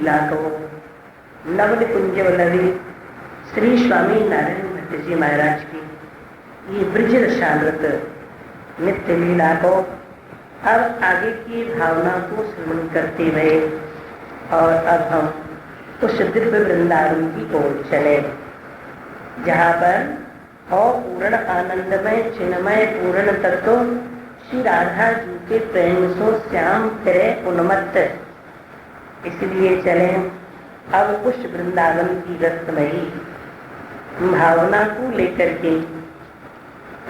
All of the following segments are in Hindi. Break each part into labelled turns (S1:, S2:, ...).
S1: लीला को नवल कुंज वल्लभी श्री स्वामी नारायण भट्ट जी महाराज की ये ब्रज रसामृत नित्य लीला को अब आगे की भावना को श्रवण करते हुए और अब हम उस दिव्य वृंदावन की ओर चले जहाँ पर पूर्ण आनंदमय चिन्मय पूर्ण तत्व श्री राधा जी के प्रेम सो श्याम फिरे उन्मत्त। इसलिए चले अब उस वृंदावन की रसमयी भावना को लेकर के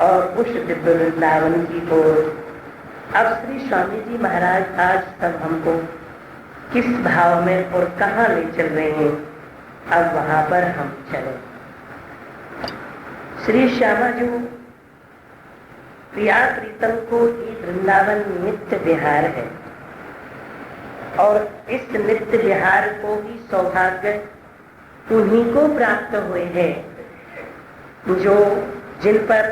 S1: और उस दिव्य वृंदावन की ओर अब श्री स्वामी जी महाराज आज सब हमको किस भाव में और कहाँ ले चल रहे हैं, अब वहां पर हम चले। श्री श्यामा जो प्रिया प्रीतम को ये वृंदावन नित्य विहार है और इस नित्य विहार को भी सौभाग्य उन्हीं को प्राप्त हुए हैं जो जिन पर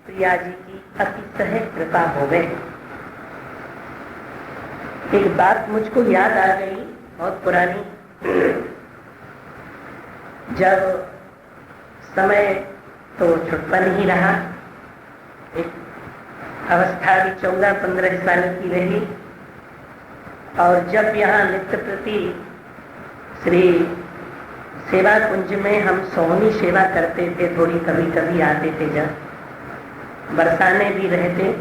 S1: प्रिया जी की अतिशय कृपा हो गई। एक बात मुझको याद आ गई बहुत पुरानी, जब समय तो छुटपन ही रहा, एक अवस्था भी 14-15 साल की रही और जब यहाँ नित्य प्रति श्री सेवा कुंज में हम सोहनी सेवा करते थे, थोड़ी कभी कभी आते थे, जब बरसाने भी रहते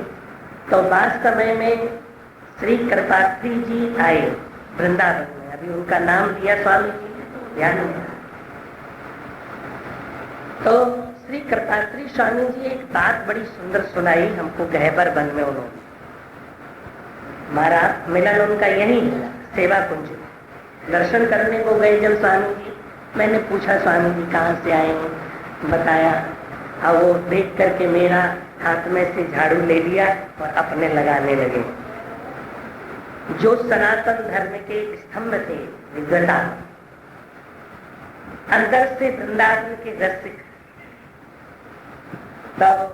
S1: तो बाद समय में श्री कृपात्री जी आए वृंदावन में। अभी उनका नाम दिया स्वामी जी ने तो ध्यान में, तो श्री कृपात्री स्वामी जी एक बात बड़ी सुंदर सुनाई हमको गहबर वन में। उन्होंने हमारा मिलन उनका यही है सेवा कुंज। दर्शन करने को गए जब स्वामी जी, मैंने पूछा स्वामी जी कहाँ से आए हैं, बताया और वो देख करके मेरा हाथ में से झाड़ू ले लिया और अपने लगाने लगे। जो सनातन धर्म के स्तंभ थे विद्वता, अंदर से वृंदावन के रसिक, तब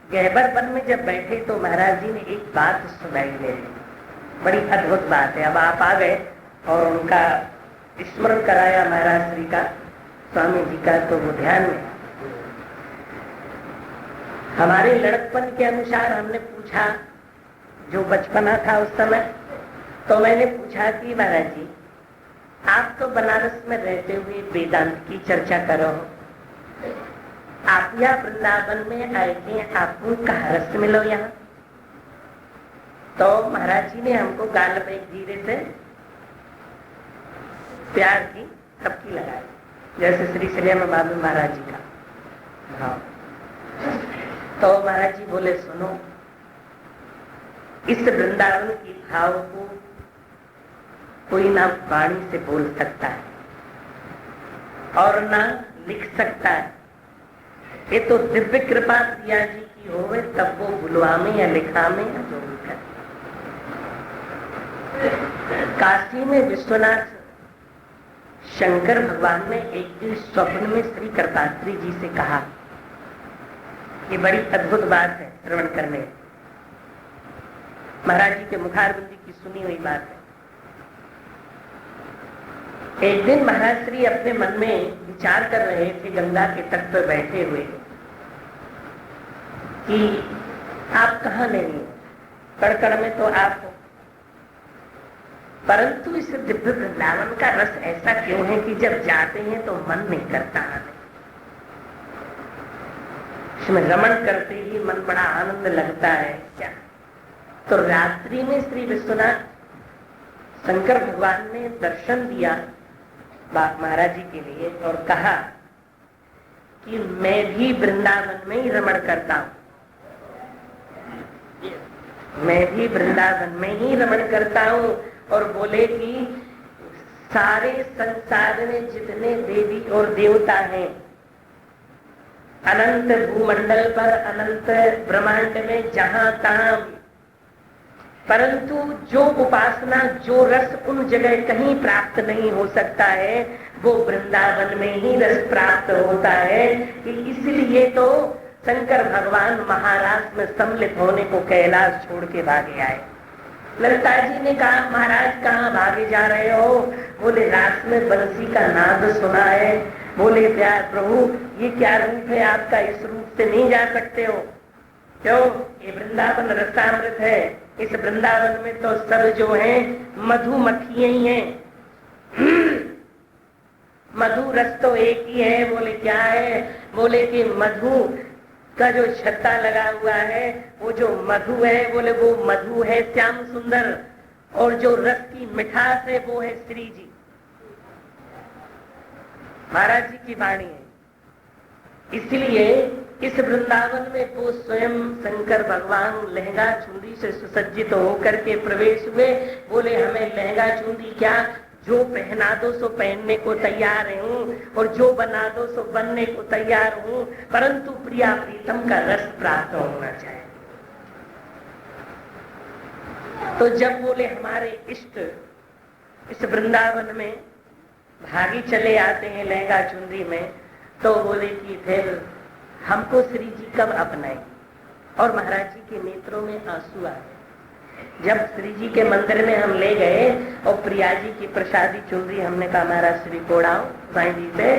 S1: गहबर वन में जब बैठे तो महाराज जी ने एक बात सुनाई मेरी, बड़ी अद्भुत बात है। अब आप आ गए और उनका स्मरण कराया महाराज श्री का, स्वामी जी का, तो वो ध्यान में। हमारे लड़कपन के अनुसार हमने पूछा, जो बचपना था उस समय, तो मैंने पूछा कि महाराज जी आप तो बनारस में रहते हुए वेदांत की चर्चा करो, आप यहाँ वृंदावन में आए थे, आपको कहाँ रस मिलो यहाँ? तो महाराज जी ने हमको गाल पे धीरे से प्यार की थपकी लगाई, जैसे श्री श्रीराम बाबू महाराज जी का भाव। तो महाराज जी बोले सुनो, इस वृंदावन की भाव को कोई ना वाणी से बोल सकता है और ना लिख सकता है, ये तो दिव्य कृपा प्रिया जी की होवे तब वो बुलवा में या लिखा में या जो भी करे। काशी में विश्वनाथ शंकर भगवान ने एक दिन स्वप्न में श्री कृपात्री जी से कहा, ये बड़ी अद्भुत बात है श्रवण करने, महाराज जी के मुखारबिंदी की सुनी हुई बात है। एक दिन महाराज श्री अपने मन में विचार कर रहे थे, गंगा के तट पर बैठे हुए, कि आप कहाँ नहीं हो, कड़कड़ में तो आप हो, परंतु इस दिव्य वृंदावन का रस ऐसा क्यों है कि जब जाते हैं तो मन नहीं करता आने, इसमें रमण करते ही मन बड़ा आनंद लगता है क्या? तो रात्रि में श्री विश्वनाथ शंकर भगवान ने दर्शन दिया महाराज जी के लिए और कहा कि मैं भी वृंदावन में ही रमण करता हूं, मैं भी वृंदावन में ही रमण करता हूं। और बोले कि सारे संसार में जितने देवी और देवता हैं, अनंत भूमंडल पर, अनंत ब्रह्मांड में जहां तहां, परंतु जो उपासना, जो रस उन जगह कहीं प्राप्त नहीं हो सकता है, वो वृंदावन में ही रस प्राप्त होता है। कि इसलिए तो शंकर भगवान महाराष्ट्र में सम्मिलित होने को कैलाश छोड़ के भागे आए। ललिता जी ने कहा महाराज कहाँ भागे जा रहे हो? बोले रात में बंसी का नाद सुना है। बोले प्यार प्रभु ये क्या रूप है आपका, इस रूप से नहीं जा सकते हो। क्यों? ये वृंदावन रसामृत है, इस वृंदावन में तो सब जो है मधुमक्खियां ही हैं। मधु रस तो एक ही है। बोले क्या है? बोले कि मधु का जो छत्ता लगा हुआ है वो जो मधु है, बोले वो मधु है श्याम सुंदर, और जो रस की मिठास है वो है श्री जी। महाराज जी की वाणी है। इसलिए इस वृंदावन में वो स्वयं शंकर भगवान लहंगा चुंदी से सुसज्जित होकर के प्रवेश हुए। बोले हमें लहंगा चुंदी क्या, जो पहना दो सो पहनने को तैयार हूँ, और जो बना दो सो बनने को तैयार हूँ, परंतु प्रिया प्रीतम का रस प्राप्त होना चाहिए। तो जब बोले हमारे इष्ट इस वृंदावन में भागी चले आते हैं लहंगा चुंदी में, तो बोले कि फिर हमको श्री जी कब अपनाएंगे? और महाराज जी के नेत्रों में आंसू आ गए। जब श्री जी के मंदिर में हम ले गए और प्रिया जी की प्रसादी चुनरी हमने कहा महाराज श्री को उड़ाओ साईं जी से,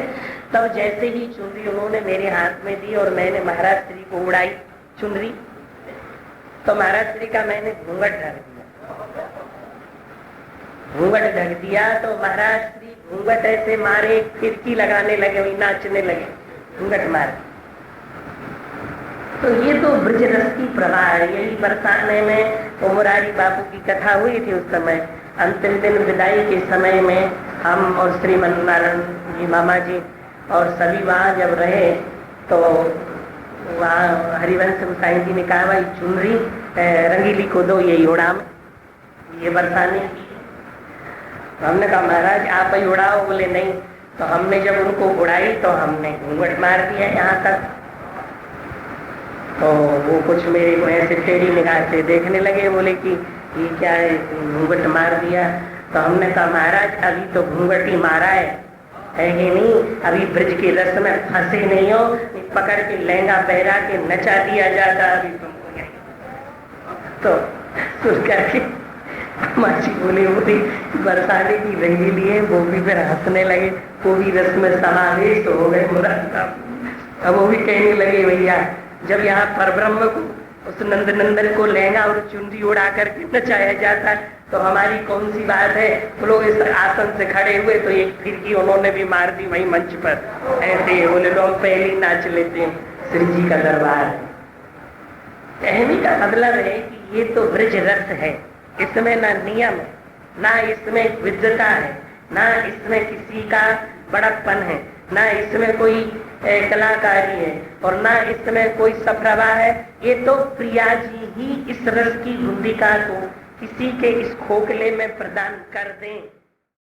S1: तब जैसे ही चुनरी उन्होंने मेरे हाथ में दी और मैंने महाराज श्री को उड़ाई चुनरी, तो महाराज श्री का मैंने घूंघट ढक दिया। घूंघट ढक दिया तो महाराज श्री घूंघट ऐसे मारे, फिरकी लगाने लगे, वही नाचने लगे घूंघट मारे। तो ये तो ब्रज रस की प्रवाह है। यही बरसाने में तो मुरारी बापू की कथा हुई थी उस समय। अंतिम दिन विदाई के समय में हम और श्रीमन नारायण जी मामा जी और सभी वहाँ जब रहे, तो वहाँ हरिवंश साईं जी ने कहा भाई चुनरी रंगीली को दो, यही उड़ाम, ये बरसाने की। तो हमने कहा महाराज आप ही उड़ाओ। बोले नहीं। तो हमने जब उनको उड़ाई तो हमने घूंघट मार दिया यहाँ तक। तो वो कुछ मेरे को ऐसे टेढ़ी निगाह से देखने लगे, बोले कि ये क्या है, घूंघट मार दिया। तो हमने कहा महाराज अभी तो घूंघट ही मारा है कि नहीं, अभी ब्रज के रस में फंसे नहीं हो, पकड़ के लहंगा पहरा के नचा दिया जाता अभी तुमको नहीं। तो सुन करके माची बोली होती बरसाने की रंगीली है, वो भी फिर हंसने लगे, वो भी रस में समावेश हो गए मुरारी साहब। अब वो भी कहने लगे भैया जब यहाँ परब्रह्म को उस नंदनंदन को लहंगा और चुनरी उड़ा करके नचाया जाता तो हमारी कौन सी बात है। वो लोग इस आसन से खड़े हुए तो एक फिरकी उन्होंने भी मार दी वही मंच पर। ऐसे बोले लोग पहले ही नाच लेते हैं, श्री जी का दरबार है। कहने का मतलब है कि ये तो ब्रज रस है, इसमें ना नियम है, ना इसमें विद्वता है, ना इसमें किसी का बड़प्पन है, ना इसमें कोई कलाकारी है, और ना इसमें कोई सफरवा है। ये तो प्रिया जी ही इस रस की गुंदिका को किसी के इस खोखले में प्रदान कर दें।